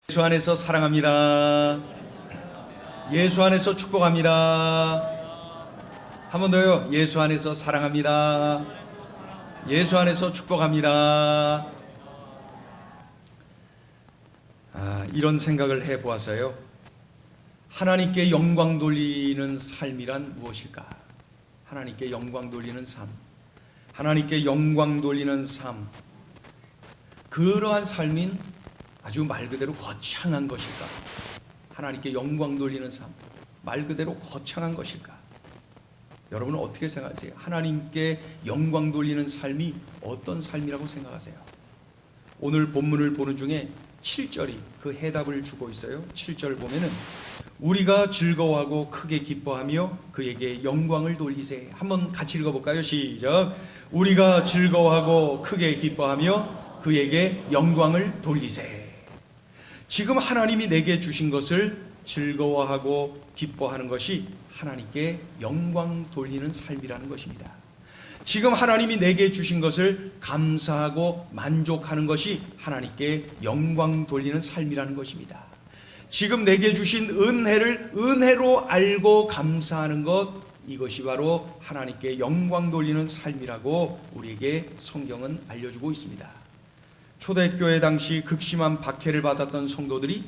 예수 안에서 사랑합니다. 예수 안에서 축복합니다. 한 번 더요. 예수 안에서 사랑합니다. 예수 안에서 축복합니다. 이런 생각을 해보았어요. 하나님께 영광 돌리는 삶이란 무엇일까? 하나님께 영광 돌리는 삶. 하나님께 영광 돌리는 삶. 그러한 삶인 아주 말 그대로 거창한 것일까? 하나님께 영광 돌리는 삶, 말 그대로 거창한 것일까? 여러분은 어떻게 생각하세요? 하나님께 영광 돌리는 삶이 어떤 삶이라고 생각하세요? 오늘 본문을 보는 중에 7절이 그 해답을 주고 있어요. 7절 보면은 우리가 즐거워하고 크게 기뻐하며 그에게 영광을 돌리세. 한번 같이 읽어볼까요? 시작. 우리가 즐거워하고 크게 기뻐하며 그에게 영광을 돌리세. 지금 하나님이 내게 주신 것을 즐거워하고 기뻐하는 것이 하나님께 영광 돌리는 삶이라는 것입니다. 지금 하나님이 내게 주신 것을 감사하고 만족하는 것이 하나님께 영광 돌리는 삶이라는 것입니다. 지금 내게 주신 은혜를 은혜로 알고 감사하는 것, 이것이 바로 하나님께 영광 돌리는 삶이라고 우리에게 성경은 알려주고 있습니다. 초대교회 당시 극심한 박해를 받았던 성도들이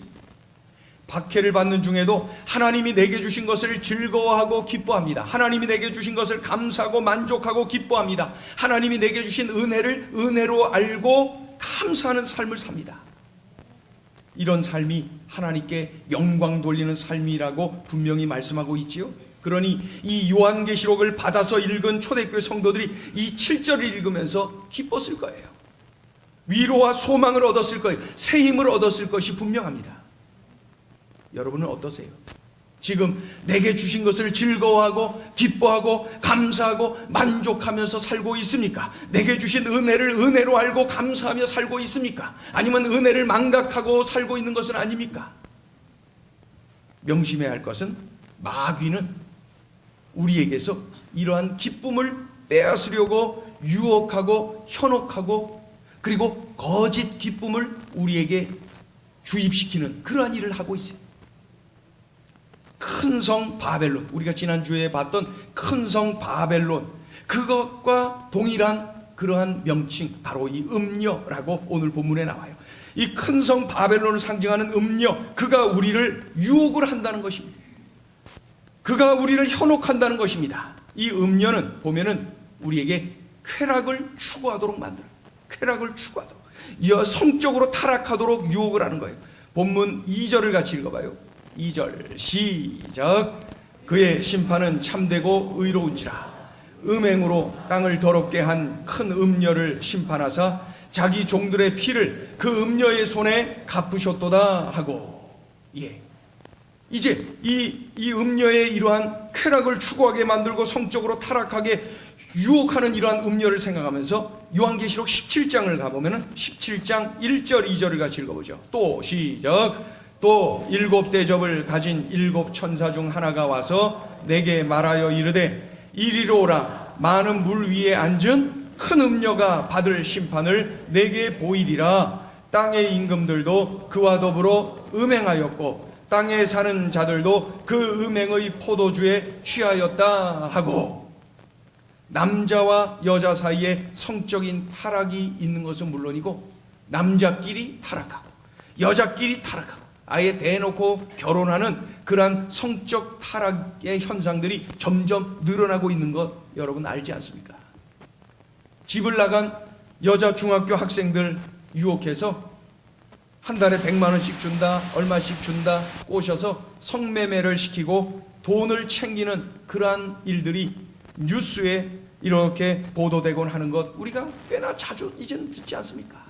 박해를 받는 중에도 하나님이 내게 주신 것을 즐거워하고 기뻐합니다. 하나님이 내게 주신 것을 감사하고 만족하고 기뻐합니다. 하나님이 내게 주신 은혜를 은혜로 알고 감사하는 삶을 삽니다. 이런 삶이 하나님께 영광 돌리는 삶이라고 분명히 말씀하고 있지요. 그러니 이 요한계시록을 받아서 읽은 초대교회 성도들이 이 7절을 읽으면서 기뻤을 거예요. 위로와 소망을 얻었을 거예요. 새 힘을 얻었을 것이 분명합니다. 여러분은 어떠세요? 지금 내게 주신 것을 즐거워하고 기뻐하고 감사하고 만족하면서 살고 있습니까? 내게 주신 은혜를 은혜로 알고 감사하며 살고 있습니까? 아니면 은혜를 망각하고 살고 있는 것은 아닙니까? 명심해야 할 것은 마귀는 우리에게서 이러한 기쁨을 빼앗으려고 유혹하고 현혹하고 그리고 거짓 기쁨을 우리에게 주입시키는 그러한 일을 하고 있어요. 큰 성 바벨론, 우리가 지난주에 봤던 큰 성 바벨론, 그것과 동일한 그러한 명칭, 바로 이 음녀라고 오늘 본문에 나와요. 이 큰 성 바벨론을 상징하는 음녀, 그가 우리를 유혹을 한다는 것입니다. 그가 우리를 현혹한다는 것입니다. 이 음녀는 보면은 우리에게 쾌락을 추구하도록 만들어요. 쾌락을 추구하도록, 성적으로 타락하도록 유혹을 하는 거예요. 본문 2절을 같이 읽어봐요. 2절 시작. 그의 심판은 참되고 의로운지라 음행으로 땅을 더럽게 한 큰 음녀를 심판하사 자기 종들의 피를 그 음녀의 손에 갚으셨도다 하고. 이제 이 음녀의 이러한 쾌락을 추구하게 만들고 성적으로 타락하게 유혹하는 이러한 음녀를 생각하면서 요한계시록 17장을 가보면은 17장 1절 2절을 같이 읽어보죠. 또 시작. 또 7 대접을 가진 7 천사 중 하나가 와서 내게 말하여 이르되 이리로 오라. 많은 물 위에 앉은 큰 음녀가 받을 심판을 내게 보이리라. 땅의 임금들도 그와 더불어 음행하였고 땅에 사는 자들도 그 음행의 포도주에 취하였다 하고. 남자와 여자 사이에 성적인 타락이 있는 것은 물론이고 남자끼리 타락하고 여자끼리 타락하고 아예 대놓고 결혼하는 그러한 성적 타락의 현상들이 점점 늘어나고 있는 것 여러분 알지 않습니까? 집을 나간 여자 중학교 학생들 유혹해서 한 달에 100만 원씩 준다, 얼마씩 준다 꼬셔서 성매매를 시키고 돈을 챙기는 그러한 일들이 뉴스에 이렇게 보도되곤 하는 것 우리가 꽤나 자주 이제는 듣지 않습니까?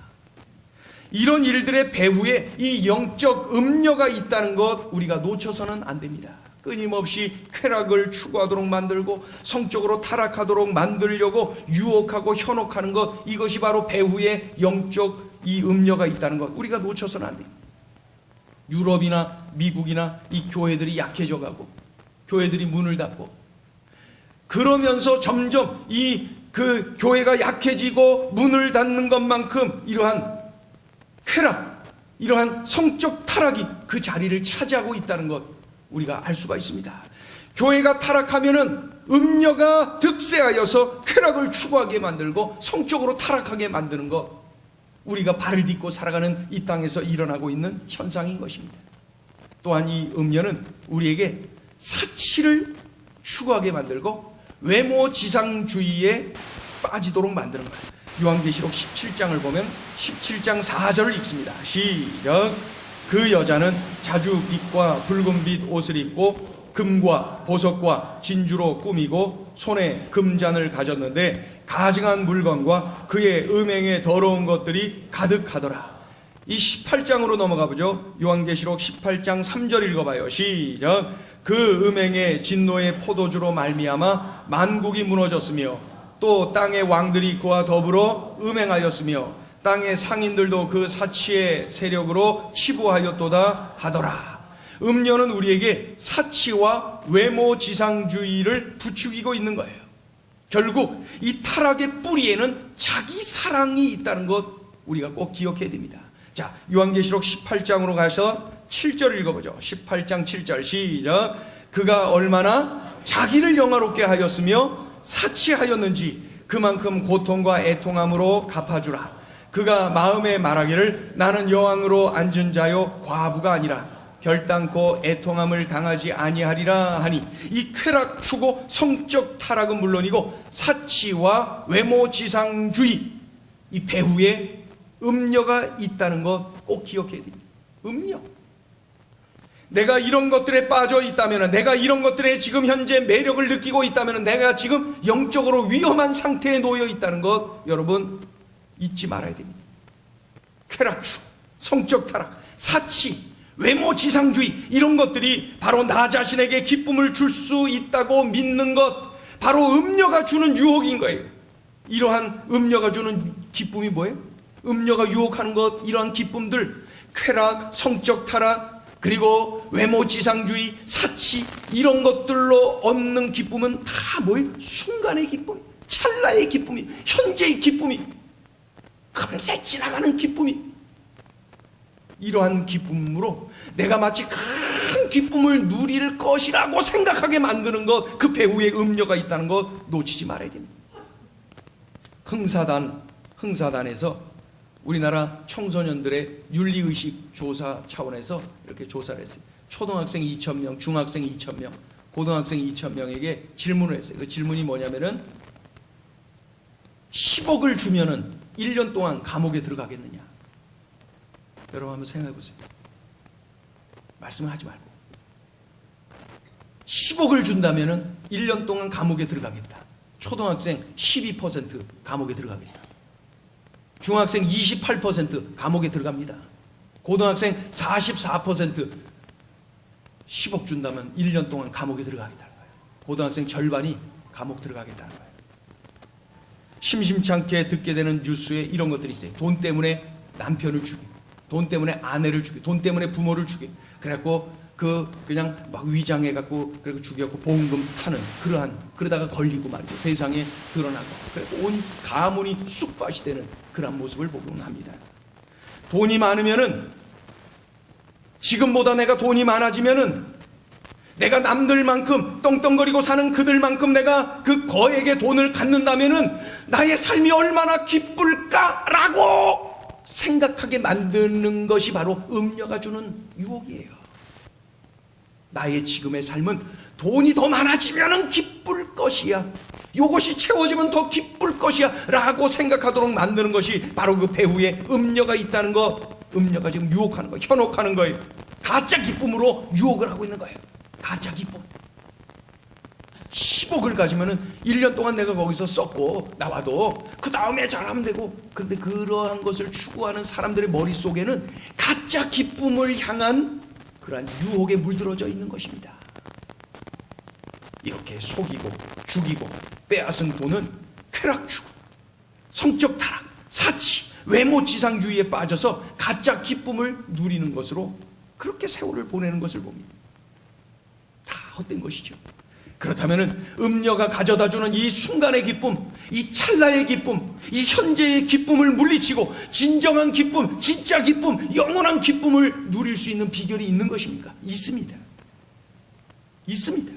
이런 일들의 배후에 이 영적 음녀가 있다는 것 우리가 놓쳐서는 안 됩니다. 끊임없이 쾌락을 추구하도록 만들고 성적으로 타락하도록 만들려고 유혹하고 현혹하는 것, 이것이 바로 배후에 영적 이 음녀가 있다는 것 우리가 놓쳐서는 안 됩니다. 유럽이나 미국이나 이 교회들이 약해져 가고 교회들이 문을 닫고 그러면서 점점 그 교회가 약해지고 문을 닫는 것만큼 이러한 쾌락, 이러한 성적 타락이 그 자리를 차지하고 있다는 것 우리가 알 수가 있습니다. 교회가 타락하면은 음녀가 득세하여서 쾌락을 추구하게 만들고 성적으로 타락하게 만드는 것, 우리가 발을 딛고 살아가는 이 땅에서 일어나고 있는 현상인 것입니다. 또한 이 음녀는 우리에게 사치를 추구하게 만들고 외모 지상주의에 빠지도록 만드는 거예요. 요한계시록 17장을 보면 17장 4절을 읽습니다. 시작. 그 여자는 자주빛과 붉은빛 옷을 입고 금과 보석과 진주로 꾸미고 손에 금잔을 가졌는데 가증한 물건과 그의 음행의 더러운 것들이 가득하더라. 이 18장으로 넘어가 보죠. 요한계시록 18장 3절 읽어봐요. 시작. 그 음행의 진노의 포도주로 말미암아 만국이 무너졌으며 또 땅의 왕들이 그와 더불어 음행하였으며 땅의 상인들도 그 사치의 세력으로 치부하였도다 하더라. 음녀는 우리에게 사치와 외모 지상주의를 부추기고 있는 거예요. 결국 이 타락의 뿌리에는 자기 사랑이 있다는 것 우리가 꼭 기억해야 됩니다. 자, 요한계시록 18장으로 가서 7절 읽어보죠. 18장 7절 시작. 그가 얼마나 자기를 영화롭게 하였으며 사치하였는지 그만큼 고통과 애통함으로 갚아주라. 그가 마음에 말하기를 나는 여왕으로 앉은 자요 과부가 아니라 결단코 애통함을 당하지 아니하리라 하니, 이 쾌락 추구 성적 타락은 물론이고 사치와 외모 지상주의, 이 배후에 음녀가 있다는 것 꼭 기억해야 됩니다. 음녀. 내가 이런 것들에 빠져 있다면, 내가 이런 것들에 지금 현재 매력을 느끼고 있다면, 내가 지금 영적으로 위험한 상태에 놓여 있다는 것 여러분 잊지 말아야 됩니다. 쾌락추, 성적 타락, 사치, 외모 지상주의, 이런 것들이 바로 나 자신에게 기쁨을 줄 수 있다고 믿는 것, 바로 음녀가 주는 유혹인 거예요. 이러한 음녀가 주는 기쁨이 뭐예요? 음녀가 유혹하는 것, 이러한 기쁨들, 쾌락, 성적 타락, 그리고 외모 지상주의, 사치, 이런 것들로 얻는 기쁨은 다 뭐예요? 순간의 기쁨, 찰나의 기쁨이, 현재의 기쁨이, 금세 지나가는 기쁨이, 이러한 기쁨으로 내가 마치 큰 기쁨을 누릴 것이라고 생각하게 만드는 것, 그 배후에 음녀가 있다는 것 놓치지 말아야 됩니다. 흥사단에서 우리나라 청소년들의 윤리의식 조사 차원에서 이렇게 조사를 했어요. 초등학생 2,000명, 중학생 2,000명, 고등학생 2,000명에게 질문을 했어요. 그 질문이 뭐냐면은 10억을 주면은 1년 동안 감옥에 들어가겠느냐? 여러분 한번 생각해 보세요. 말씀을 하지 말고 10억을 준다면은 1년 동안 감옥에 들어가겠다. 초등학생 12% 감옥에 들어가겠다. 중학생 28% 감옥에 들어갑니다. 고등학생 44% 10억 준다면 1년 동안 감옥에 들어가겠다는 거예요. 고등학생 절반이 감옥 들어가겠다는 거예요. 심심찮게 듣게 되는 뉴스에 이런 것들이 있어요. 돈 때문에 남편을 죽이고, 돈 때문에 아내를 죽이고, 돈 때문에 부모를 죽이고, 그래갖고 그냥 막 위장해갖고 그리고 죽여갖고 보험금 타는 그러다가 걸리고 말이죠. 세상에 드러나고, 그래갖고 온 가문이 쑥밭이 되는 그런 모습을 보곤 합니다. 돈이 많으면은, 지금보다 내가 돈이 많아지면은 내가 남들만큼 떵떵거리고 사는 그들만큼 내가 그 거액의 돈을 갖는다면은 나의 삶이 얼마나 기쁠까라고 생각하게 만드는 것이 바로 음녀가 주는 유혹이에요. 나의 지금의 삶은 돈이 더 많아지면 기쁠 것이야, 이것이 채워지면 더 기쁠 것이야 라고 생각하도록 만드는 것이 바로 그 배후에 음녀가 있다는 것, 음녀가 지금 유혹하는 거예요. 현혹하는 거예요. 가짜 기쁨으로 유혹을 하고 있는 거예요. 가짜 기쁨. 10억을 가지면은 1년 동안 내가 거기서 썼고 나와도 그 다음에 잘하면 되고, 그런데 그러한 것을 추구하는 사람들의 머릿속에는 가짜 기쁨을 향한 그러한 유혹에 물들어져 있는 것입니다. 이렇게 속이고 죽이고 빼앗은 돈은 쾌락 추구, 성적 타락, 사치, 외모 지상주의에 빠져서 가짜 기쁨을 누리는 것으로 그렇게 세월을 보내는 것을 봅니다. 다 헛된 것이죠. 그렇다면 음녀가 가져다주는 이 순간의 기쁨, 이 찰나의 기쁨, 이 현재의 기쁨을 물리치고 진정한 기쁨, 진짜 기쁨, 영원한 기쁨을 누릴 수 있는 비결이 있는 것입니까? 있습니다. 있습니다.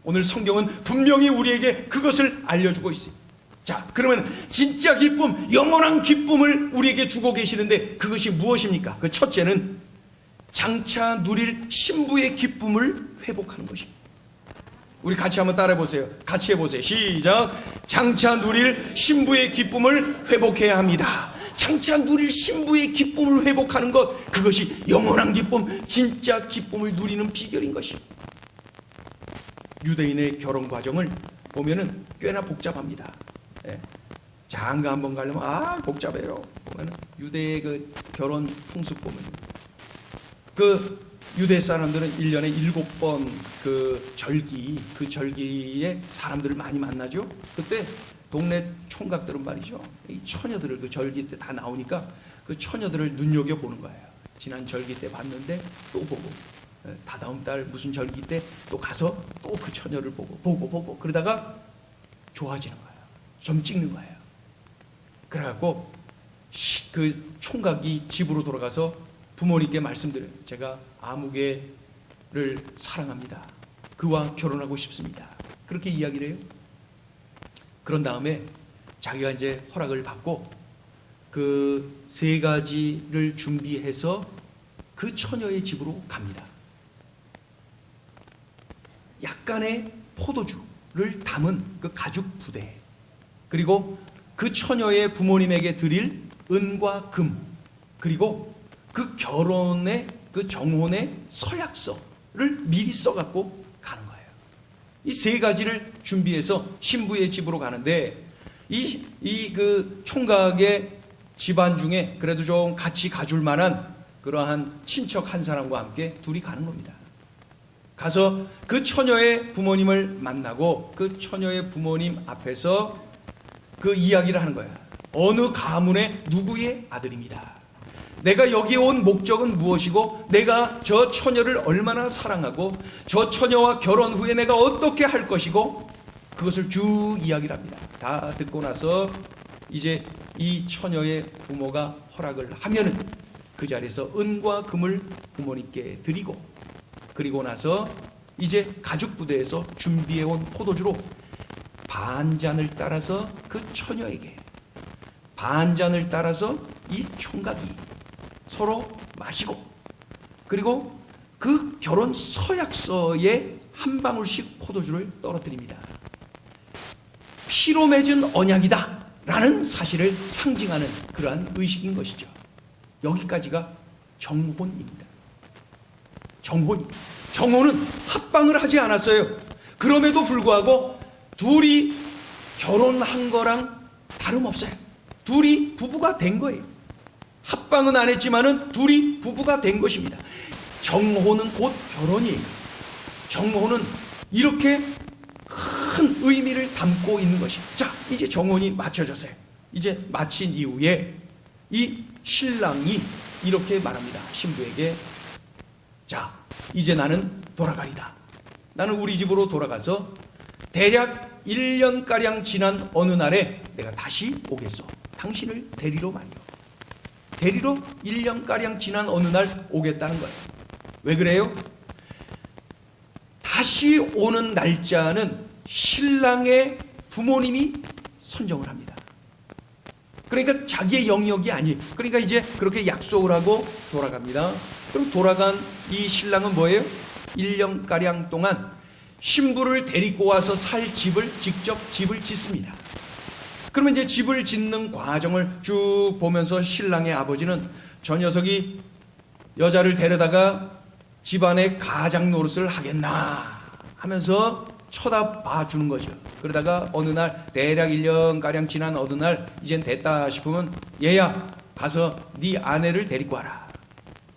오늘 성경은 분명히 우리에게 그것을 알려주고 있어요. 자, 그러면 진짜 기쁨, 영원한 기쁨을 우리에게 주고 계시는데 그것이 무엇입니까? 그 첫째는 장차 누릴 신부의 기쁨을 회복하는 것입니다. 우리 같이 한번 따라해 보세요. 같이 해보세요. 시작. 장차 누릴 신부의 기쁨을 회복해야 합니다. 장차 누릴 신부의 기쁨을 회복하는 것, 그것이 영원한 기쁨, 진짜 기쁨을 누리는 비결인 것입니다. 유대인의 결혼 과정을 보면은 꽤나 복잡합니다. 예. 장가 한번 가려면 복잡해요. 보면은 유대의 그 결혼 풍습 보면 그 유대 사람들은 1년에 7번 그 절기에 사람들을 많이 만나죠. 그때 동네 총각들은 말이죠, 이 처녀들을 그 절기 때 다 나오니까 그 처녀들을 눈여겨보는 거예요. 지난 절기 때 봤는데 또 보고, 다다음 달 무슨 절기 때 또 가서 또 그 처녀를 보고 그러다가 좋아지는 거예요. 점 찍는 거예요. 그래갖고 그 총각이 집으로 돌아가서 부모님께 말씀드려요. 제가 아무개를 사랑합니다. 그와 결혼하고 싶습니다. 그렇게 이야기를 해요. 그런 다음에 자기가 이제 허락을 받고 그 3가지를 준비해서 그 처녀의 집으로 갑니다. 약간의 포도주를 담은 그 가죽 부대, 그리고 그 처녀의 부모님에게 드릴 은과 금, 그리고 그 결혼의 그 정혼의 서약서를 미리 써갖고 가는 거예요. 이 3가지를 준비해서 신부의 집으로 가는데 그 총각의 집안 중에 그래도 좀 같이 가줄 만한 그러한 친척 한 사람과 함께 둘이 가는 겁니다. 가서 그 처녀의 부모님을 만나고 그 처녀의 부모님 앞에서 그 이야기를 하는 거야. 어느 가문의 누구의 아들입니다. 내가 여기에 온 목적은 무엇이고 내가 저 처녀를 얼마나 사랑하고 저 처녀와 결혼 후에 내가 어떻게 할 것이고 그것을 쭉 이야기를 합니다. 다 듣고 나서 이제 이 처녀의 부모가 허락을 하면은 그 자리에서 은과 금을 부모님께 드리고, 그리고 나서 이제 가죽 부대에서 준비해온 포도주로 반잔을 따라서 그 처녀에게, 반잔을 따라서 이 총각이 서로 마시고, 그리고 그 결혼 서약서에 한 방울씩 포도주를 떨어뜨립니다. 피로 맺은 언약이다 라는 사실을 상징하는 그러한 의식인 것이죠. 여기까지가 정혼입니다. 정혼은 합방을 하지 않았어요. 그럼에도 불구하고 둘이 결혼한 거랑 다름없어요. 둘이 부부가 된 거예요. 합방은 안 했지만은 둘이 부부가 된 것입니다. 정혼은 곧 결혼이에요. 정혼은 이렇게 큰 의미를 담고 있는 것입니다. 자, 이제 정혼이 마쳐졌어요. 이제 마친 이후에 이 신랑이 이렇게 말합니다. 신부에게, 자, 이제 나는 돌아가리다. 나는 우리 집으로 돌아가서 대략 1년가량 지난 어느 날에 내가 다시 오겠소. 당신을 데리러 말이요. 데리러 1년가량 지난 어느 날 오겠다는 거예요. 왜 그래요? 다시 오는 날짜는 신랑의 부모님이 선정을 합니다. 그러니까 자기의 영역이 아니에요. 그러니까 이제 그렇게 약속을 하고 돌아갑니다. 그럼 돌아간 이 신랑은 뭐예요? 1년가량 동안 신부를 데리고 와서 살 집을 직접 집을 짓습니다. 그러면 이제 집을 짓는 과정을 쭉 보면서 신랑의 아버지는 저 녀석이 여자를 데려다가 집안의 가장 노릇을 하겠나 하면서 쳐다봐 주는 거죠. 그러다가 어느 날 대략 1년가량 지난 어느 날 이젠 됐다 싶으면, 얘야 가서 네 아내를 데리고 와라.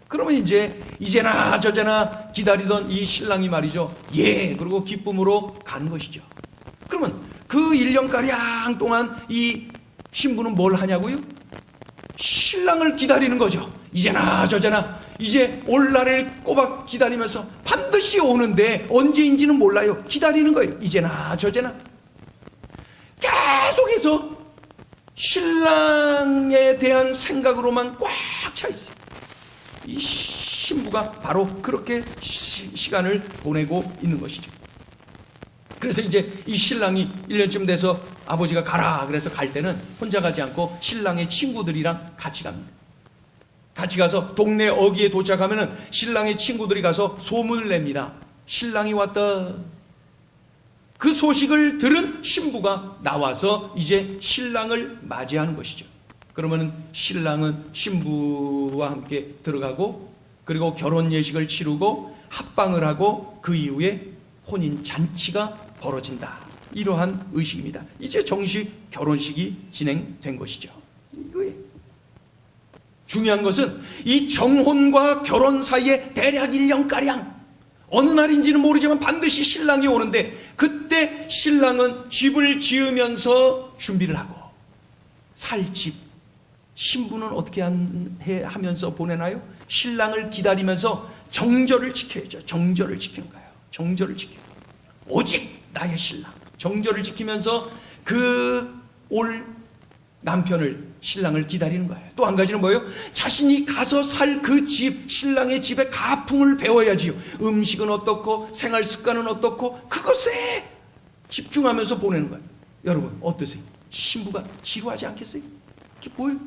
그러면 이제 이제나 저제나 기다리던 이 신랑이 말이죠, 예, 그리고 기쁨으로 가는 것이죠. 그러면 그 1년가량 동안 이 신부는 뭘 하냐고요? 신랑을 기다리는 거죠. 이제나 저제나 이제 올 날을 꼬박 기다리면서 반드시 오는데 언제인지는 몰라요. 기다리는 거예요. 이제나 저제나 계속해서 신랑에 대한 생각으로만 꽉 차 있어요. 이 신부가 바로 그렇게 시간을 보내고 있는 것이죠. 그래서 이제 이 신랑이 1년쯤 돼서 아버지가 가라 그래서 갈 때는 혼자 가지 않고 신랑의 친구들이랑 같이 갑니다. 같이 가서 동네 어귀에 도착하면은 신랑의 친구들이 가서 소문을 냅니다. 신랑이 왔다. 그 소식을 들은 신부가 나와서 이제 신랑을 맞이하는 것이죠. 그러면은 신랑은 신부와 함께 들어가고 그리고 결혼 예식을 치르고 합방을 하고 그 이후에 혼인 잔치가 벌어진다. 이러한 의식입니다. 이제 정식 결혼식이 진행된 것이죠. 이거예요. 중요한 것은 이 정혼과 결혼 사이에 대략 1년가량 어느 날인지는 모르지만 반드시 신랑이 오는데 그때 신랑은 집을 지으면서 준비를 하고 살 집, 신부는 어떻게 하면서 보내나요? 신랑을 기다리면서 정절을 지켜야죠. 정절을 지키는 거예요. 정절을 지켜요. 오직 나의 신랑. 정절을 지키면서 그 올 남편을 신랑을 기다리는 거예요. 또 한 가지는 뭐예요? 자신이 가서 살 그 집, 신랑의 집의 가풍을 배워야지요. 음식은 어떻고 생활 습관은 어떻고 그것에 집중하면서 보내는 거예요. 여러분 어떠세요? 신부가 지루하지 않겠어요? 이게 뭐예요?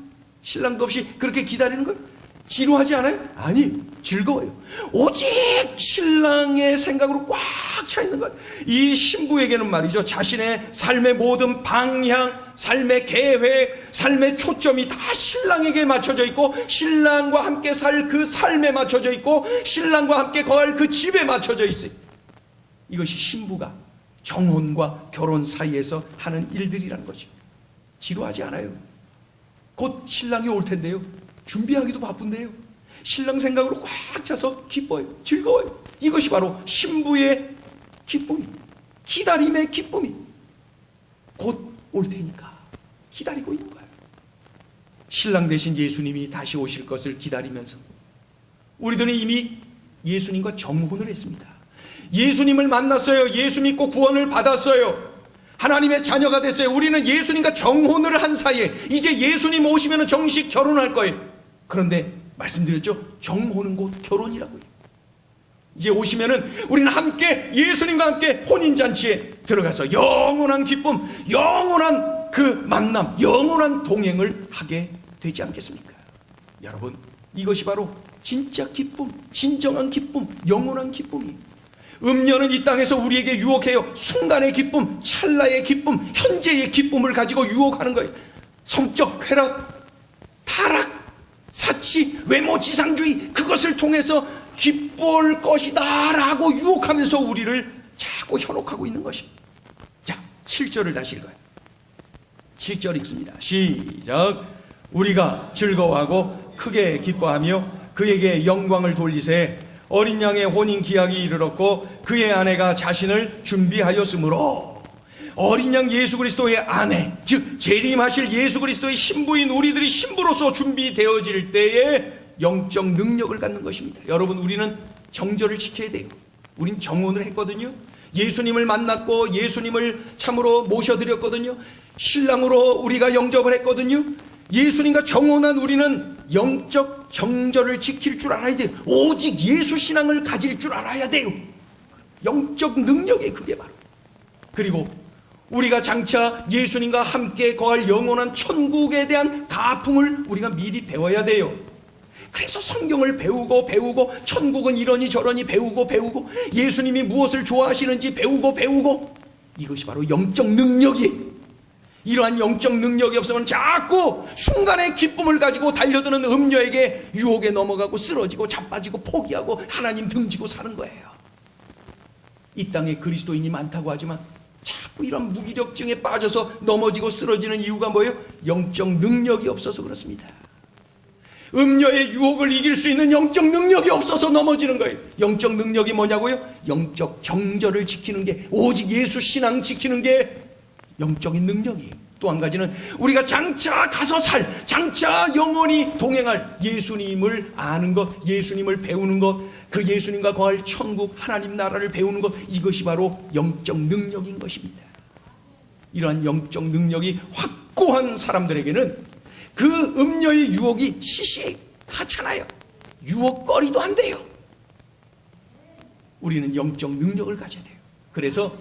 신랑도 없이 그렇게 기다리는 거예요? 지루하지 않아요? 아니, 즐거워요. 오직 신랑의 생각으로 꽉 차 있는 거예요. 이 신부에게는 말이죠, 자신의 삶의 모든 방향, 삶의 계획, 삶의 초점이 다 신랑에게 맞춰져 있고 신랑과 함께 살 그 삶에 맞춰져 있고 신랑과 함께 거할 그 집에 맞춰져 있어요. 이것이 신부가 정혼과 결혼 사이에서 하는 일들이라는 거죠. 지루하지 않아요. 곧 신랑이 올 텐데요. 준비하기도 바쁜데요. 신랑 생각으로 꽉 차서 기뻐요. 즐거워요. 이것이 바로 신부의 기쁨이, 기다림의 기쁨이 곧 올 테니까 기다리고 있는 거예요. 신랑 대신 예수님이 다시 오실 것을 기다리면서 우리들은 이미 예수님과 정혼을 했습니다. 예수님을 만났어요. 예수 믿고 구원을 받았어요. 하나님의 자녀가 됐어요. 우리는 예수님과 정혼을 한 사이에 이제 예수님 오시면 정식 결혼할 거예요. 그런데 말씀드렸죠? 정혼은 곧 결혼이라고요. 이제 오시면은 우리는 함께 예수님과 함께 혼인잔치에 들어가서 영원한 기쁨, 영원한 그 만남, 영원한 동행을 하게 되지 않겠습니까? 여러분, 이것이 바로 진짜 기쁨, 진정한 기쁨, 영원한 기쁨이에요. 음녀는 이 땅에서 우리에게 유혹해요. 순간의 기쁨, 찰나의 기쁨, 현재의 기쁨을 가지고 유혹하는 거예요. 성적 쾌락, 타락, 사치, 외모 지상주의, 그것을 통해서 기뻐할 것이다 라고 유혹하면서 우리를 자꾸 현혹하고 있는 것입니다. 자, 7절을 다시 읽어요. 7절 읽습니다. 시작. 우리가 즐거워하고 크게 기뻐하며 그에게 영광을 돌리세. 어린 양의 혼인 기약이 이르렀고 그의 아내가 자신을 준비하였으므로. 어린 양 예수 그리스도의 아내, 즉 재림하실 예수 그리스도의 신부인 우리들이 신부로서 준비되어질 때에 영적 능력을 갖는 것입니다. 여러분, 우리는 정절을 지켜야 돼요. 우린 정혼을 했거든요. 예수님을 만났고 예수님을 참으로 모셔드렸거든요. 신랑으로 우리가 영접을 했거든요. 예수님과 정혼한 우리는 영적 정절을 지킬 줄 알아야 돼요. 오직 예수 신앙을 가질 줄 알아야 돼요. 영적 능력이 그게 바로. 그리고 우리가 장차 예수님과 함께 거할 영원한 천국에 대한 가풍을 우리가 미리 배워야 돼요. 그래서 성경을 배우고 천국은 이러니 저러니 배우고 예수님이 무엇을 좋아하시는지 배우고 이것이 바로 영적 능력이에요. 이러한 영적 능력이 없으면 자꾸 순간의 기쁨을 가지고 달려드는 음녀에게 유혹에 넘어가고 쓰러지고 자빠지고 포기하고 하나님 등지고 사는 거예요. 이 땅에 그리스도인이 많다고 하지만 자꾸 이런 무기력증에 빠져서 넘어지고 쓰러지는 이유가 뭐예요? 영적 능력이 없어서 그렇습니다. 음녀의 유혹을 이길 수 있는 영적 능력이 없어서 넘어지는 거예요. 영적 능력이 뭐냐고요? 영적 정절을 지키는 게, 오직 예수 신앙 지키는 게 영적인 능력이에요. 또 한 가지는 우리가 장차 가서 장차 영원히 동행할 예수님을 아는 것, 예수님을 배우는 것, 그 예수님과 거할 천국 하나님 나라를 배우는 것, 이것이 바로 영적 능력인 것입니다. 이러한 영적 능력이 확고한 사람들에게는 그 음녀의 유혹이 시시하잖아요. 유혹거리도 안 돼요. 우리는 영적 능력을 가져야 돼요. 그래서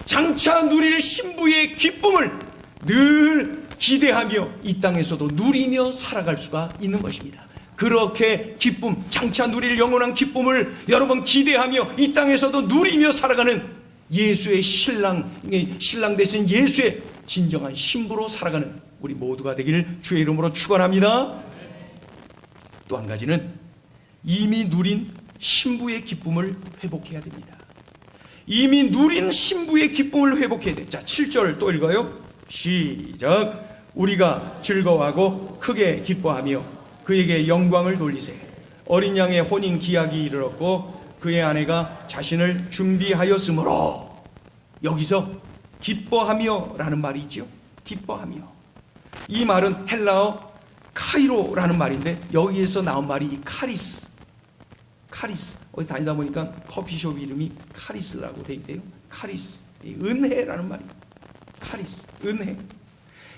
장차 누릴 신부의 기쁨을 늘 기대하며 이 땅에서도 누리며 살아갈 수가 있는 것입니다. 그렇게 기쁨, 장차 누릴 영원한 기쁨을 여러분 기대하며 이 땅에서도 누리며 살아가는 예수의 신랑 대신 예수의 진정한 신부로 살아가는 우리 모두가 되기를 주의 이름으로 축원합니다. 또 한 가지는 이미 누린 신부의 기쁨을 회복해야 됩니다. 이미 누린 신부의 기쁨을 회복해야 돼. 자, 7절 또 읽어요. 시작. 우리가 즐거워하고 크게 기뻐하며 그에게 영광을 돌리세. 어린 양의 혼인 기약이 이르렀고 그의 아내가 자신을 준비하였으므로. 여기서 기뻐하며 라는 말이 있죠. 기뻐하며. 이 말은 헬라어 카이로라는 말인데 여기에서 나온 말이 카리스. 어디 다니다 보니까 커피숍 이름이 카리스라고 되어 있대요. 카리스. 은혜라는 말이에요. 카리스. 은혜.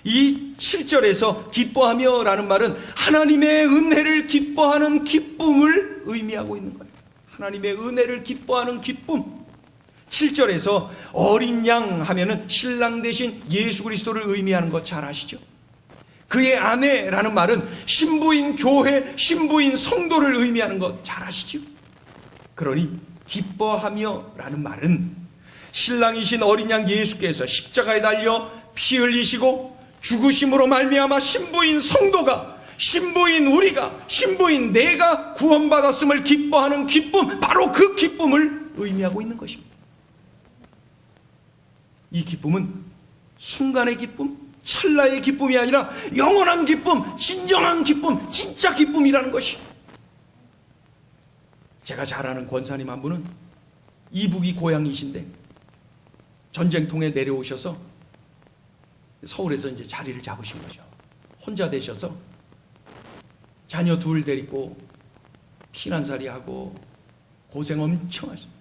이 7절에서 기뻐하며 라는 말은 하나님의 은혜를 기뻐하는 기쁨을 의미하고 있는 거예요. 하나님의 은혜를 기뻐하는 기쁨. 7절에서 어린 양 하면은 신랑 대신 예수 그리스도를 의미하는 거 잘 아시죠? 그의 아내라는 말은 신부인 교회, 신부인 성도를 의미하는 거 잘 아시죠? 그러니 기뻐하며 라는 말은 신랑이신 어린 양 예수께서 십자가에 달려 피 흘리시고 죽으심으로 말미암아 신부인 성도가, 신부인 우리가, 신부인 내가 구원받았음을 기뻐하는 기쁨, 바로 그 기쁨을 의미하고 있는 것입니다. 이 기쁨은 순간의 기쁨, 찰나의 기쁨이 아니라 영원한 기쁨, 진정한 기쁨, 진짜 기쁨이라는 것이. 제가 잘 아는 권사님 한 분은 이북이 고향이신데 전쟁통에 내려오셔서 서울에서 이제 자리를 잡으신 거죠. 혼자 되셔서 자녀 둘 데리고 피난살이 하고 고생 엄청 하십니다.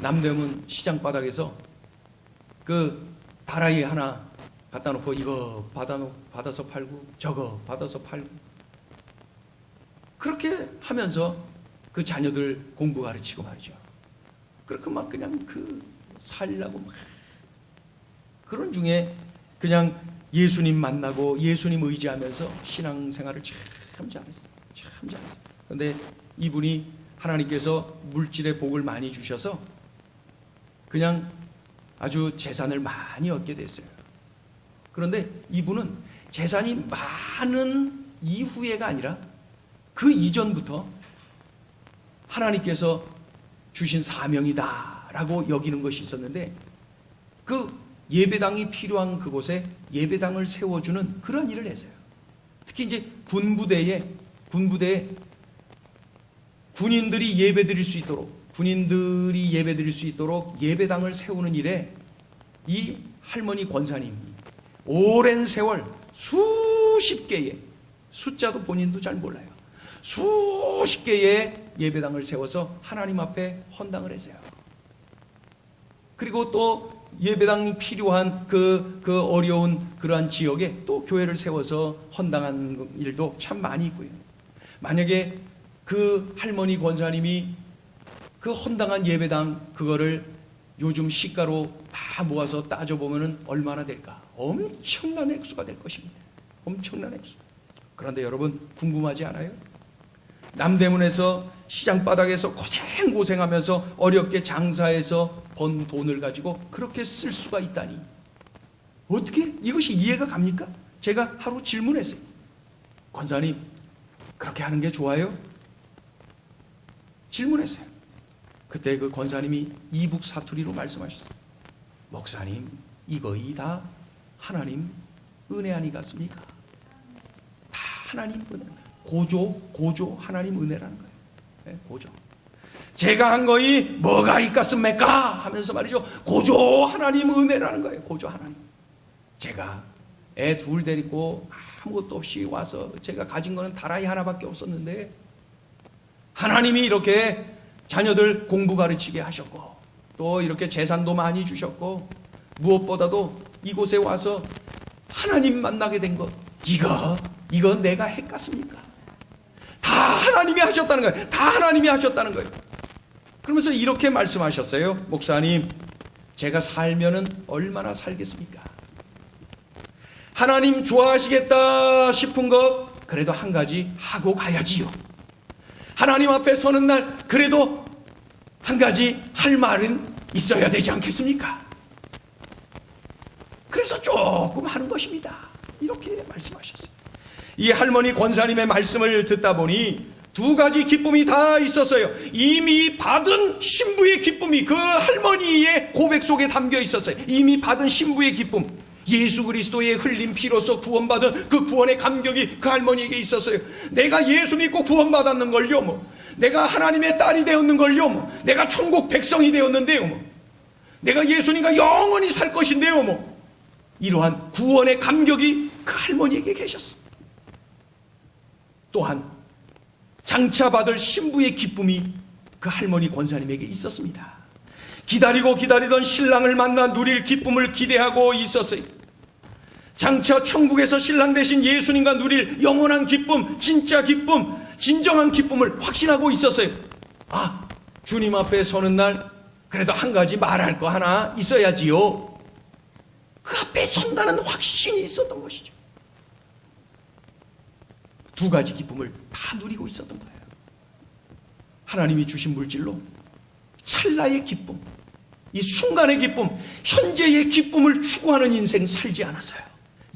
남대문 시장 바닥에서 그 다라이 하나 갖다 놓고 이거 받아서 팔고 저거 받아서 팔고 그렇게 하면서 그 자녀들 공부 가르치고 말이죠. 그렇게 막 그냥 살려고 막 그런 중에 그냥 예수님 만나고 예수님 의지하면서 신앙생활을 참 잘했어요. 참 잘했어요. 그런데 이분이 하나님께서 물질의 복을 많이 주셔서 그냥 아주 재산을 많이 얻게 됐어요. 그런데 이분은 재산이 많은 이후에가 아니라 그 이전부터 하나님께서 주신 사명이다라고 여기는 것이 있었는데 그 예배당이 필요한 그곳에 예배당을 세워주는 그런 일을 했어요. 특히 이제 군부대에 군인들이 예배드릴 수 있도록 예배당을 세우는 일에 이 할머니 권사님이 오랜 세월 수십 개의, 숫자도 본인도 잘 몰라요, 수십 개의 예배당을 세워서 하나님 앞에 헌당을 했어요. 그리고 또 예배당이 필요한 그 어려운 그러한 지역에 또 교회를 세워서 헌당한 일도 참 많이 있고요. 만약에 그 할머니 권사님이 그 헌당한 예배당 그거를 요즘 시가로 다 모아서 따져보면 얼마나 될까? 엄청난 액수가 될 것입니다. 엄청난 액수. 그런데 여러분 궁금하지 않아요? 남대문에서 시장 바닥에서 고생하면서 어렵게 장사해서 번 돈을 가지고 그렇게 쓸 수가 있다니 어떻게 이것이 이해가 갑니까? 제가 하루 질문했어요. 권사님 그렇게 하는 게 좋아요? 질문했어요. 그때 그 권사님이 이북 사투리로 말씀하셨어요. 목사님 이거이 다 하나님 은혜 아니겠습니까? 다 하나님 은혜. 고조 하나님 은혜라는 거예요. 네, 고조. 제가 한 거이 뭐가 있겠습니까? 하면서 말이죠. 고조 하나님 은혜라는 거예요. 고조 하나님. 제가 애 둘 데리고 아무것도 없이 와서 제가 가진 거는 다라이 하나밖에 없었는데 하나님이 이렇게 자녀들 공부 가르치게 하셨고 또 이렇게 재산도 많이 주셨고 무엇보다도 이곳에 와서 하나님 만나게 된 것, 이거 내가 핵 같습니까? 다 하나님이 하셨다는 거예요. 다 하나님이 하셨다는 거예요. 그러면서 이렇게 말씀하셨어요. 목사님, 제가 살면은 얼마나 살겠습니까? 하나님 좋아하시겠다 싶은 것 그래도 한 가지 하고 가야지요. 하나님 앞에 서는 날 그래도 한 가지 할 말은 있어야 되지 않겠습니까? 그래서 조금 하는 것입니다. 이렇게 말씀하셨어요. 이 할머니 권사님의 말씀을 듣다 보니 두 가지 기쁨이 다 있었어요. 이미 받은 신부의 기쁨이 그 할머니의 고백 속에 담겨 있었어요. 이미 받은 신부의 기쁨, 예수 그리스도의 흘린 피로서 구원받은 그 구원의 감격이 그 할머니에게 있었어요. 내가 예수 믿고 구원받았는 걸요, 뭐. 내가 하나님의 딸이 되었는 걸요, 뭐. 내가 천국 백성이 되었는데요, 뭐. 내가 예수님과 영원히 살 것인데요, 뭐. 이러한 구원의 감격이 그 할머니에게 계셨어. 또한 장차 받을 신부의 기쁨이 그 할머니 권사님에게 있었습니다. 기다리고 기다리던 신랑을 만나 누릴 기쁨을 기대하고 있었어요. 장차 천국에서 신랑 되신 예수님과 누릴 영원한 기쁨, 진짜 기쁨, 진정한 기쁨을 확신하고 있었어요. 아, 주님 앞에 서는 날 그래도 한 가지 말할 거 하나 있어야지요. 그 앞에 선다는 확신이 있었던 것이죠. 두 가지 기쁨을 다 누리고 있었던 거예요. 하나님이 주신 물질로 찰나의 기쁨, 이 순간의 기쁨, 현재의 기쁨을 추구하는 인생 살지 않았어요.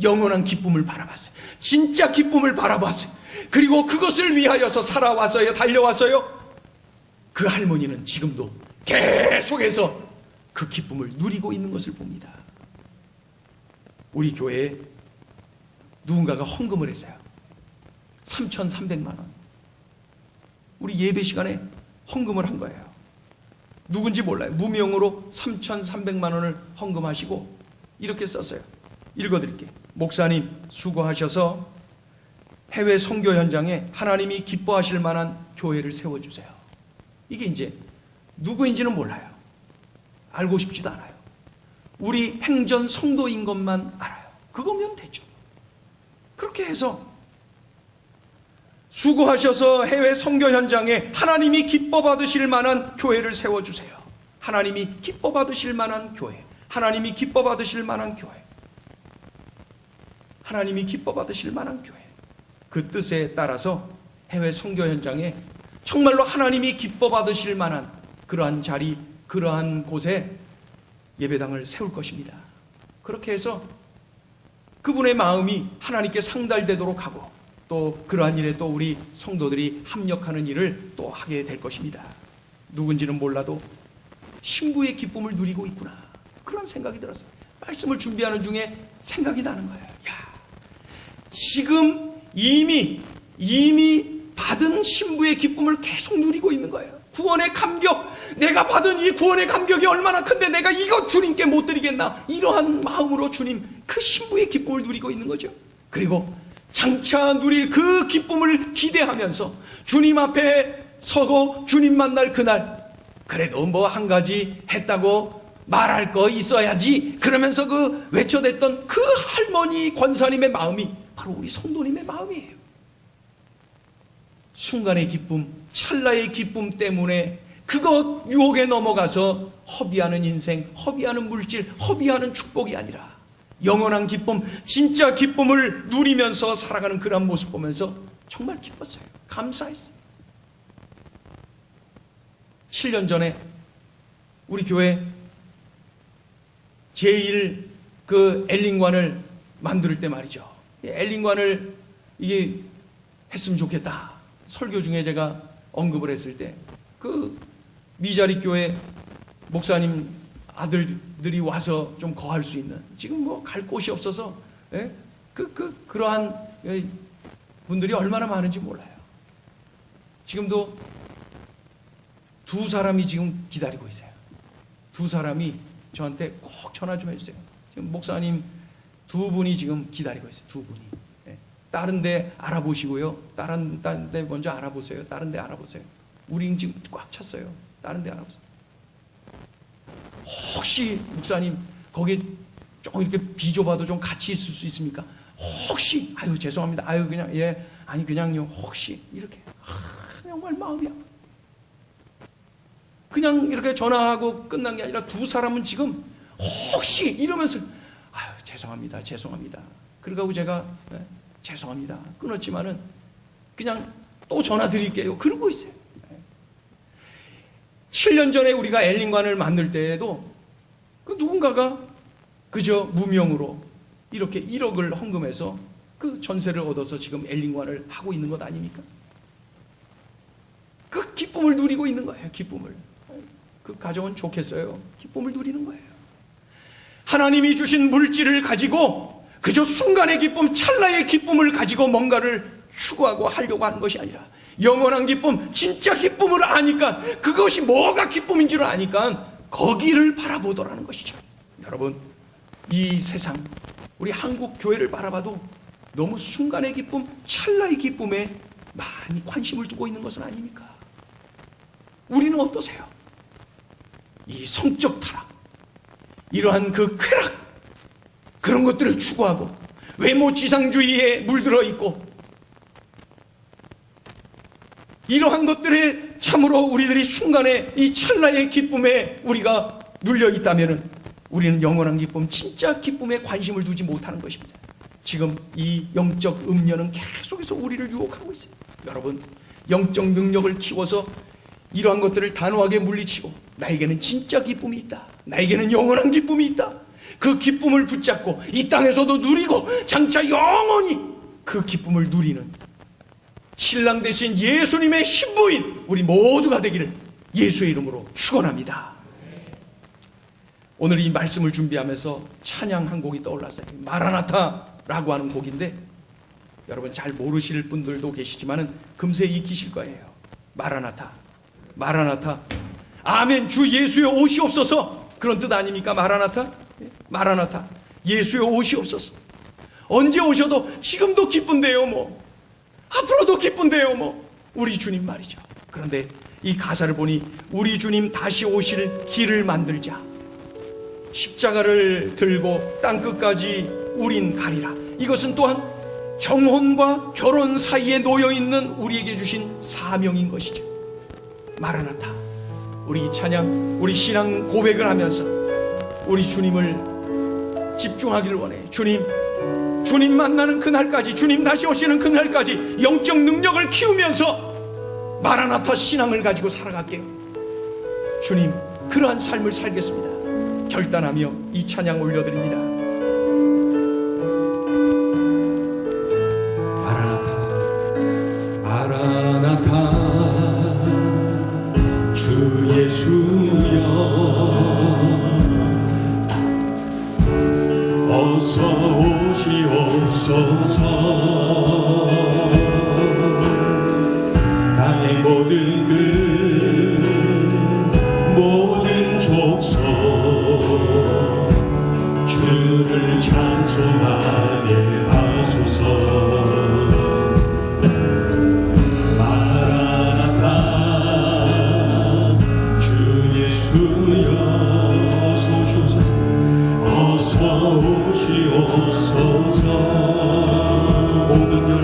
영원한 기쁨을 바라봤어요. 진짜 기쁨을 바라봤어요. 그리고 그것을 위하여서 살아왔어요. 달려왔어요. 그 할머니는 지금도 계속해서 그 기쁨을 누리고 있는 것을 봅니다. 우리 교회에 누군가가 헌금을 했어요. 3,300만 원. 우리 예배 시간에 헌금을 한 거예요. 누군지 몰라요. 무명으로 3,300만 원을 헌금하시고 이렇게 썼어요. 읽어드릴게요. 목사님 수고하셔서 해외 선교 현장에 하나님이 기뻐하실 만한 교회를 세워주세요. 이게 이제 누구인지는 몰라요. 알고 싶지도 않아요. 우리 행전 성도인 것만 알아요. 그거면 되죠. 그렇게 해서 수고하셔서 해외 선교 현장에 하나님이 기뻐 받으실 만한 교회를 세워주세요. 하나님이 기뻐 받으실 만한 교회, 하나님이 기뻐 받으실 만한 교회, 하나님이 기뻐 받으실 만한 교회. 그 뜻에 따라서 해외 선교 현장에 정말로 하나님이 기뻐 받으실 만한 그러한 자리, 그러한 곳에 예배당을 세울 것입니다. 그렇게 해서 그분의 마음이 하나님께 상달되도록 하고 또 그러한 일에 또 우리 성도들이 합력하는 일을 또 하게 될 것입니다. 누군지는 몰라도 신부의 기쁨을 누리고 있구나. 그런 생각이 들었어요. 말씀을 준비하는 중에 생각이 나는 거예요. 야, 지금 이미 받은 신부의 기쁨을 계속 누리고 있는 거예요. 구원의 감격, 내가 받은 이 구원의 감격이 얼마나 큰데 내가 이거 주님께 못 드리겠나. 이러한 마음으로 주님 그 신부의 기쁨을 누리고 있는 거죠. 그리고 장차 누릴 그 기쁨을 기대하면서 주님 앞에 서고 주님 만날 그날 그래도 뭐 한 가지 했다고 말할 거 있어야지 그러면서 그 외쳐댔던 그 할머니 권사님의 마음이 바로 우리 성도님의 마음이에요. 순간의 기쁨, 찰나의 기쁨 때문에 그것 유혹에 넘어가서 허비하는 인생, 허비하는 물질, 허비하는 축복이 아니라 영원한 기쁨, 진짜 기쁨을 누리면서 살아가는 그런 모습 보면서 정말 기뻤어요. 감사했어요. 7년 전에 우리 교회 제1 그 엘링관을 만들 때 말이죠. 엘링관을 이게 했으면 좋겠다. 설교 중에 제가 언급을 했을 때 그 미자리 교회 목사님 아들들이 와서 좀 거할 수 있는 지금 뭐 갈 곳이 없어서 그러한 분들이 얼마나 많은지 몰라요. 지금도 두 사람이 지금 기다리고 있어요. 두 사람이 저한테 꼭 전화 좀 해주세요. 지금 목사님 두 분이 지금 기다리고 있어요. 두 분이. 예. 다른 데 알아보시고요. 다른 데 먼저 알아보세요. 다른 데 알아보세요. 우린 지금 꽉 찼어요. 다른 데 알아보세요. 혹시 목사님 거기 조금 이렇게 비좁아도 좀 같이 있을 수 있습니까? 혹시 아유 죄송합니다. 아유 그냥 예 아니 그냥요 혹시 이렇게 정말 마음이 아파. 그냥 이렇게 전화하고 끝난 게 아니라 두 사람은 지금 혹시 이러면서 아유 죄송합니다. 그러고 제가 죄송합니다. 끊었지만은 그냥 또 전화 드릴게요. 그러고 있어요. 7년 전에 우리가 엘링관을 만들 때에도 그 누군가가 그저 무명으로 이렇게 1억을 헌금해서 그 전세를 얻어서 지금 엘링관을 하고 있는 것 아닙니까? 그 기쁨을 누리고 있는 거예요. 기쁨을. 그 가정은 좋겠어요. 기쁨을 누리는 거예요. 하나님이 주신 물질을 가지고 그저 순간의 기쁨, 찰나의 기쁨을 가지고 뭔가를 추구하고 하려고 하는 것이 아니라 영원한 기쁨, 진짜 기쁨을 아니까, 그것이 뭐가 기쁨인 줄 아니까 거기를 바라보더라는 것이죠. 여러분, 이 세상, 우리 한국 교회를 바라봐도 너무 순간의 기쁨, 찰나의 기쁨에 많이 관심을 두고 있는 것은 아닙니까? 우리는 어떠세요? 이 성적 타락, 이러한 그 쾌락, 그런 것들을 추구하고 외모 지상주의에 물들어 있고, 이러한 것들에 참으로 우리들이 순간에 이 찰나의 기쁨에 우리가 눌려 있다면 우리는 영원한 기쁨, 진짜 기쁨에 관심을 두지 못하는 것입니다. 지금 이 영적 음녀는 계속해서 우리를 유혹하고 있어요. 여러분, 영적 능력을 키워서 이러한 것들을 단호하게 물리치고 나에게는 진짜 기쁨이 있다, 나에게는 영원한 기쁨이 있다, 그 기쁨을 붙잡고 이 땅에서도 누리고 장차 영원히 그 기쁨을 누리는 신랑 대신 예수님의 신부인 우리 모두가 되기를 예수의 이름으로 축원합니다. 오늘 이 말씀을 준비하면서 찬양 한 곡이 떠올랐어요. 마라나타라고 하는 곡인데 여러분 잘 모르실 분들도 계시지만은 금세 익히실 거예요. 마라나타, 마라나타, 아멘, 주 예수의 오시옵소서, 그런 뜻 아닙니까? 마라나타, 마라나타, 예수의 오시옵소서. 언제 오셔도 지금도 기쁜데요, 뭐 앞으로도 기쁜데요, 뭐 우리 주님 말이죠. 그런데 이 가사를 보니 우리 주님 다시 오실 길을 만들자, 십자가를 들고 땅끝까지 우린 가리라. 이것은 또한 정혼과 결혼 사이에 놓여있는 우리에게 주신 사명인 것이죠. 마라나타, 우리 찬양, 우리 신앙 고백을 하면서 우리 주님을 집중하기를 원해. 주님 만나는 그날까지, 주님 다시 오시는 그날까지 영적 능력을 키우면서 마라나타 신앙을 가지고 살아갈게요. 주님, 그러한 삶을 살겠습니다. 결단하며 이 찬양 올려드립니다. 마라나타, 마라나타, 주 예수여 어서 오시옵소서. 땅의 모든 끝, 모든 족속 주를 찬송하게 하소서. 마라나타, 주 예수여 어서 오시옵소서. 어서 오시옵소서. 모든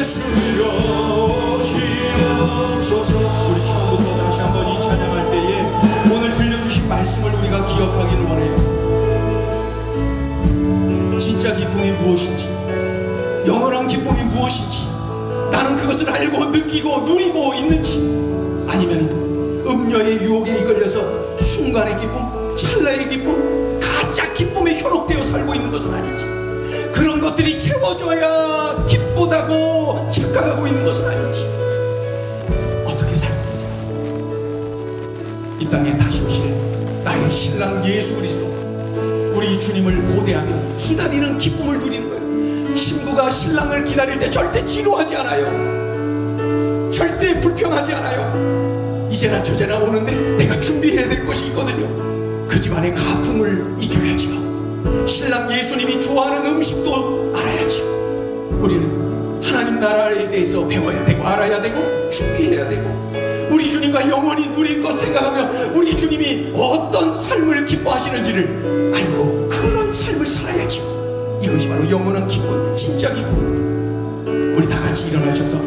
예수여 오시옵소서. 우리 처음부터 다시 한번 이 찬양할 때에 오늘 들려주신 말씀을 우리가 기억하기를 원해요. 진짜 기쁨이 무엇인지, 영원한 기쁨이 무엇인지, 나는 그것을 알고 느끼고 누리고 있는지, 아니면 음녀의 유혹에 이끌려서 순간의 기쁨, 찰나의 기쁨, 가짜 기쁨에 현혹되어 살고 있는 것은 아닌지, 그런 것들이 채워져야 기쁘다고 착각하고 있는 것은 아닌지, 어떻게 살고 계세요? 이 땅에 다시 오실 나의 신랑 예수 그리스도, 우리 주님을 고대하며 기다리는 기쁨을 누리는 거예요. 신부가 신랑을 기다릴 때 절대 지루하지 않아요. 절대 불평하지 않아요. 이제나 저제나 오는데 내가 준비해야 될 것이 있거든요. 그 집안의 가풍을 이겨야지요. 신랑 예수님이 좋아하는 음식도 알아야지요. 우리는 하나님 나라에 대해서 배워야 되고 알아야 되고 준비해야 되고, 우리 주님과 영원히 누릴 것 생각하며 우리 주님이 어떤 삶을 기뻐하시는지를 알고 그런 삶을 살아야지요. 이것이 바로 영원한 기쁨, 진짜 기쁨. 우리 다 같이 일어나셔서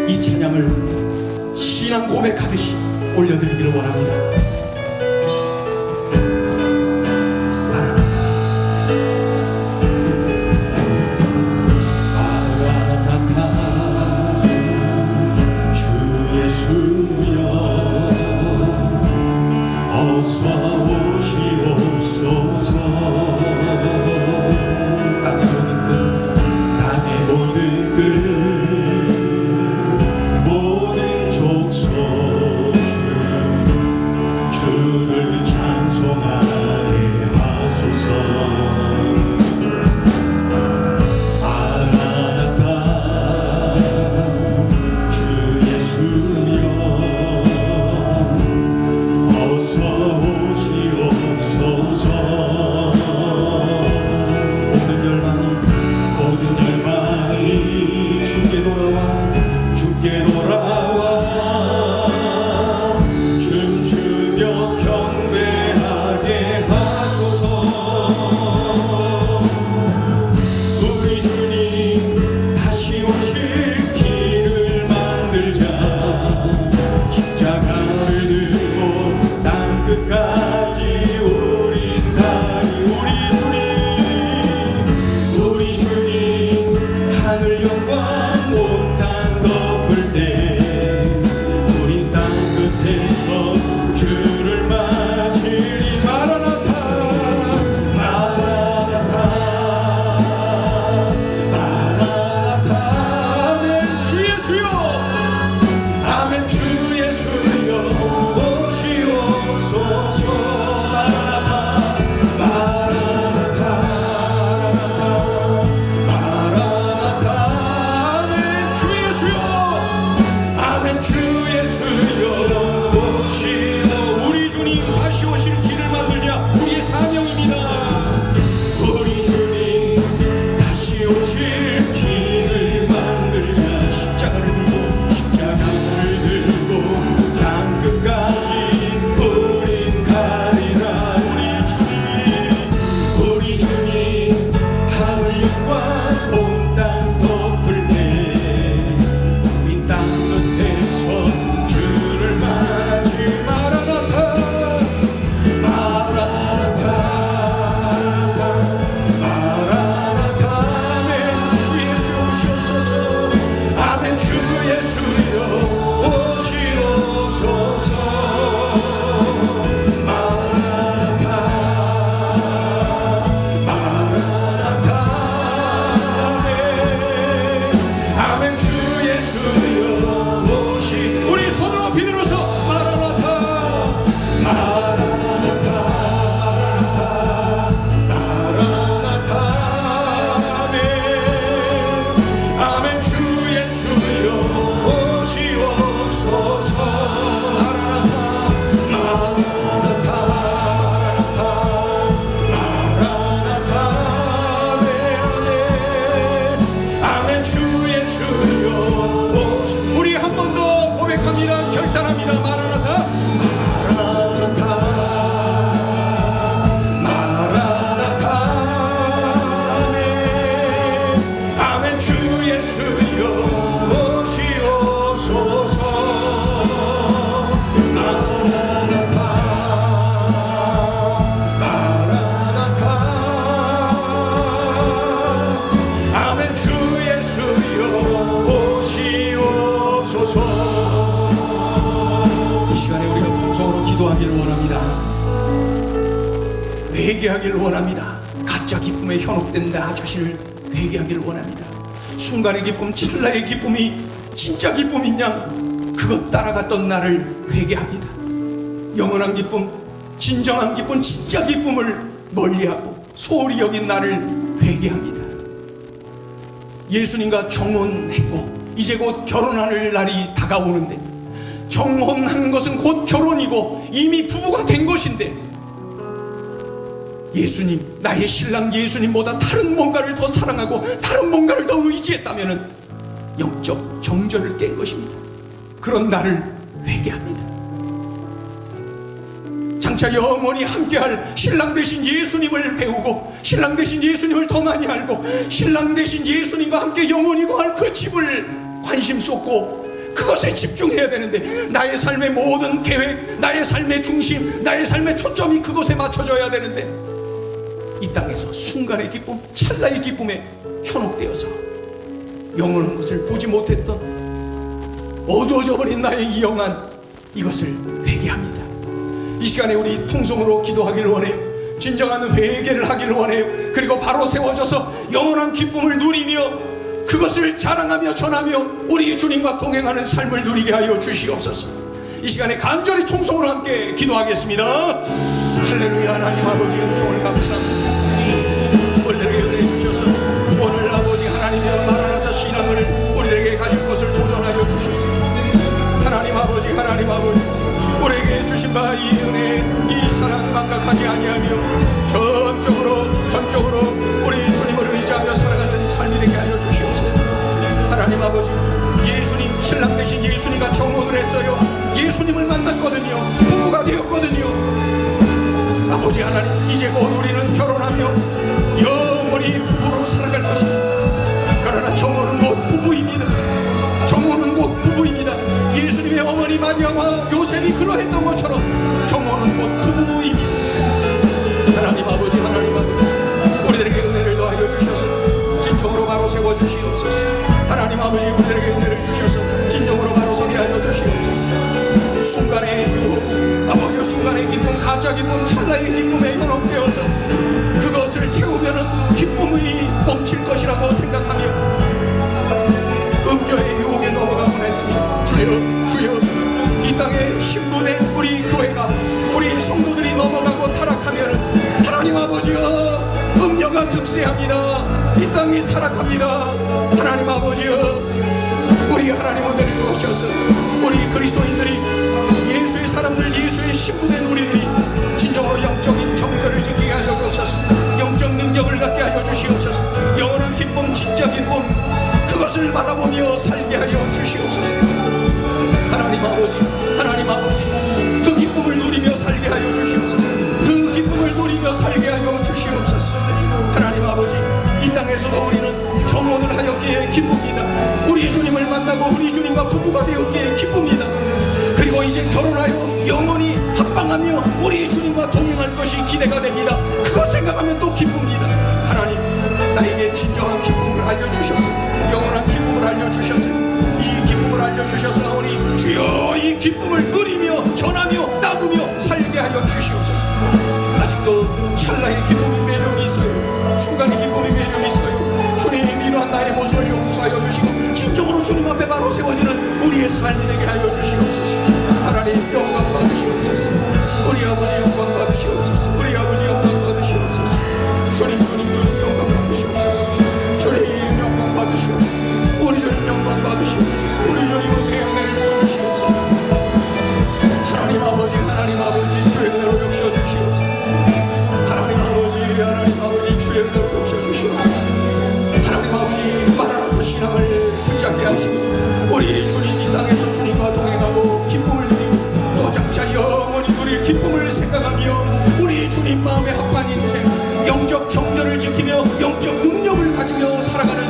이 찬양을 신앙 고백하듯이 올려드리기를 원합니다. 어서 오시옵소서. 땅의 모든 끝 모든 족속 주를 찬송하게 하소서. 마라나타 주 예수여 어서 오시옵소서. 모든 열망이 주께 돌아와 춤추며 경배하게 하소서. 우리 주님 다시 오실 길을 만들자. 십자가를 들고 땅 끝까지 우린 가리. 우리 주님 하늘 영광 온 땅 덮을 때 우린 땅 끝에서 주를 맞으리. 마라나타 마라나타 마라나타. 아멘 주 예수여, 아멘 주 예수여 오시옵소서. 마라나타 마라나타 마라나타. 아멘 주 예수여, 아멘 주 예수여 오시오. 우리 주님 다시 오실 길을 만들자. 우리의 사명입니다. 우리 주님 다시 오실 길을 만들자. 십자가를 들고 땅 끝까지 우린 가리라. 우리 주님 하늘 영광 온 땅 덮을 때 우린 땅 끝에서 주를 맞이. 마라나타 마라나타 마라나타. 아멘 주 예수 오시옵소서. 아멘 주 예수여 오시옵소서. 마라나타 마라나타. 아멘 주 예수여 오시. 우리 손을 높이 들어서 마라나타 마라나타 마라나타. 아멘 아멘 주 예수여 오시옵소서. 마라나타 마라나타. 아멘 주 예수여 오시. 우리 한 번 더 고백합니다. 결단합니다. 마라나타 마라나타 마라나타. 아멘 아멘 주 예수여 회개하기를 원합니다. 회개하기를 원합니다. 가짜 기쁨에 현혹된 나 자신을 회개하기를 원합니다. 순간의 기쁨, 찰나의 기쁨이 진짜 기쁨이냐, 그것 따라갔던 나를 회개합니다. 영원한 기쁨, 진정한 기쁨, 진짜 기쁨을 멀리하고 소홀히 여긴 나를 회개합니다. 예수님과 정혼했고 이제 곧 결혼할 날이 다가오는데, 정혼한 것은 곧 결혼이고 이미 부부가 된 것인데, 예수님, 나의 신랑 예수님보다 다른 뭔가를 더 사랑하고 다른 뭔가를 더 의지했다면 영적 정절을 깬 것입니다. 그런 나를 회개합니다. 장차 영원히 함께할 신랑 되신 예수님을 배우고 신랑 되신 예수님을 더 많이 알고 신랑 되신 예수님과 함께 영원히 거할 그 집을 관심 쏟고 그것에 집중해야 되는데, 나의 삶의 모든 계획, 나의 삶의 중심, 나의 삶의 초점이 그것에 맞춰져야 되는데, 이 땅에서 순간의 기쁨, 찰나의 기쁨에 현혹되어서 영원한 것을 보지 못했던 어두워져 버린 나의 이 영안, 이것을 회개합니다. 이 시간에 우리 통성으로 기도하기를 원해요. 진정한 회개를 하기를 원해요. 그리고 바로 세워져서 영원한 기쁨을 누리며 그것을 자랑하며 전하며 우리 주님과 동행하는 삶을 누리게 하여 주시옵소서. 이 시간에 간절히 통성으로 함께 기도하겠습니다. 할렐루야. 하나님 아버지, 은총을 감사합니다. 우리들에게 은혜 주셔서 오늘 아버지 하나님의 마라나타 신앙을 우리들에게 가질 것을 도전하여 주셨습니다. 하나님 아버지, 하나님 아버지, 우리에게 주신 바 이 은혜, 이 사랑 망각하지 아니하며 전적으로 우리 주님을 의지하며 살아가는 삶이 되게 하여 주시옵소서. 하나님 아버지, 예수님, 신랑 되신 예수님과 정혼을 했어요. 예수님을 만났거든요. 부부가 되었거든요. 아버지 하나님, 이제 곧 우리는 결혼하며 영원히 부부로 살아갈 것입니다. 그러나 정혼은 곧 부부입니다. 정혼은 곧 부부입니다. 예수님의 어머니 마리아와 요셉이 그러했던 것처럼 정혼은 곧 부부입니다. 하나님 아버지, 하나님 아버지, 우리들에게 은혜를 더하여 주셔서 진정으로 바로 세워주시옵소서. 하나님 아버지, 우리들에게 은혜를 주셔서 진정으로 바로 서게 하여 주시옵소서. 순간의 유혹, 아버지, 순간의 기쁨, 가짜 기쁨, 찰나의 기쁨에 현혹되어서 그것을 채우면 기쁨이 넘칠 것이라고 생각하며 음료의 유혹에 넘어가곤 했습니다. 주여, 이 땅에 신부된 우리 교회가, 우리 성도들이 넘어가고 타락하면 하나님 아버지여, 음료가 득세합니다. 이 땅이 타락합니다. 하나님 아버지여, 우리 하나님 은혜를 주셔서 우리 그리스도인들이, 예수의 사람들, 예수의 신부된 우리들이 진정으로 영적인 정절을 지키게 하여 주옵소서. 영적 능력을 갖게 하여 주시옵소서. 영원한 기쁨, 진짜 기쁨, 그것을 바라보며 살게 하여 주시옵소서. 하나님 아버지, 하나님 아버지, 그 기쁨을 누리며 살게 하여 주시옵소서. 그 기쁨을 누리며 살게 하여 주시옵소서. 하나님 아버지, 이 땅에서도 우리는 정혼을 하였기에 기쁩니다. 우리 주님을 만나고 우리 주님과 부부가 되었기에 기쁩니다. 그리고 이제 결혼하여 영원히 합방하며 우리 주님과 동행할 것이 기대가 됩니다. 그것 생각하면 또 기쁩니다. 하나님, 나에게 진정한 기쁨을 알려주셨소. 영원한 기쁨을 알려주셨소. 이 기쁨을 알려주셨사오니 주여, 이 기쁨을 누리며 전하며 나누며 살게 하여 주시옵소서. 아직도 찰나의 기쁨이 매력이 있어요. 순간의 기쁨이 매력이 있어요. 주님, 이러한 나의 모습을 용서하여 주시고 진정으로 주님 앞에 바로 세워지는 우리의 삶이 되게 하여 주시옵소서. 하나님, 영광 받으시옵소서. 우리 아버지 영광 받으시옵소서. 우리 아버지 영광 받으시옵소서. 주님 영광 받으시옵소서. 주님 영광 받으시옵소서. 우리 주님 영광 받으시옵소서. 우리 주님은 영광을 부어주시옵소서. 하나님 아버지, 하나님 아버지, 주의 은혜로 역셔 주시옵소서. 하나님 아버지, 주의 은혜로 역셔 주시옵소서. 하나님 아버지, 마라나타 신앙을 붙잡게 하시고 우리 주님 이 땅에서 주님과 동행하고 기쁨을 누리고 또 장차 영원히 누릴 기쁨을 생각하며 우리 주님 마음에 합한 인생, 영적 정절을 지키며 영적 능력을 가지며 살아가는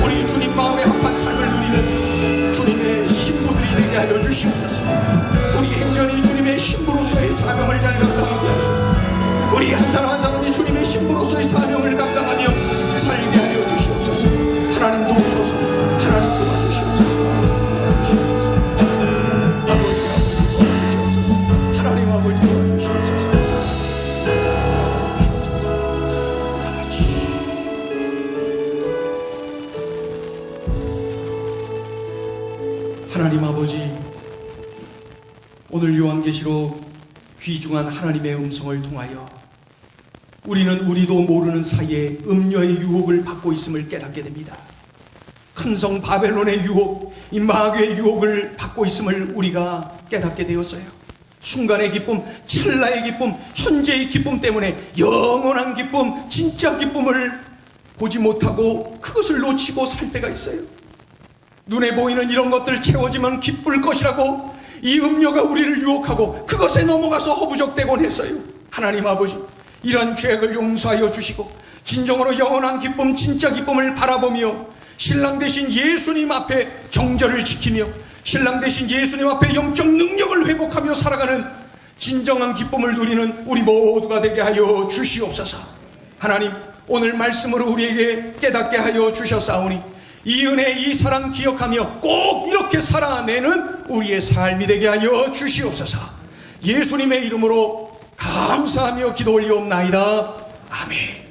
우리 주님 마음에 합한 삶을 누리는 주님의 신부들이 되게 하여 주시옵소서. 우리 행전이 주님의 신부로서의 사명을 잘 감당하게 하소서. 우리 한 사람 한 사람이 주님의 신부로서의 사명을 감당하며 살게 하여 주시옵소서. 하나님 도우소서. 하나님 도와주시옵소서. 아버지, 도와주시옵소서. 하나님 아버지, 하나님 아버지, 오늘 요한계시록 귀중한 하나님의 음성을 통하여 우리는 우리도 모르는 사이에 음녀의 유혹을 받고 있음을 깨닫게 됩니다. 큰 성 바벨론의 유혹, 이 마귀의 유혹을 받고 있음을 우리가 깨닫게 되었어요. 순간의 기쁨, 찰나의 기쁨, 현재의 기쁨 때문에 영원한 기쁨, 진짜 기쁨을 보지 못하고 그것을 놓치고 살 때가 있어요. 눈에 보이는 이런 것들 채워지면 기쁠 것이라고 이 음료가 우리를 유혹하고 그것에 넘어가서 허부적대곤 했어요. 하나님 아버지, 이런 죄악을 용서하여 주시고 진정으로 영원한 기쁨, 진짜 기쁨을 바라보며 신랑 되신 예수님 앞에 정절을 지키며 신랑 되신 예수님 앞에 영적 능력을 회복하며 살아가는 진정한 기쁨을 누리는 우리 모두가 되게 하여 주시옵소서. 하나님, 오늘 말씀으로 우리에게 깨닫게 하여 주셨사오니 이 은혜, 이 사랑 기억하며 꼭 이렇게 살아내는 우리의 삶이 되게 하여 주시옵소서. 예수님의 이름으로 감사하며 기도 올리옵나이다. 아멘.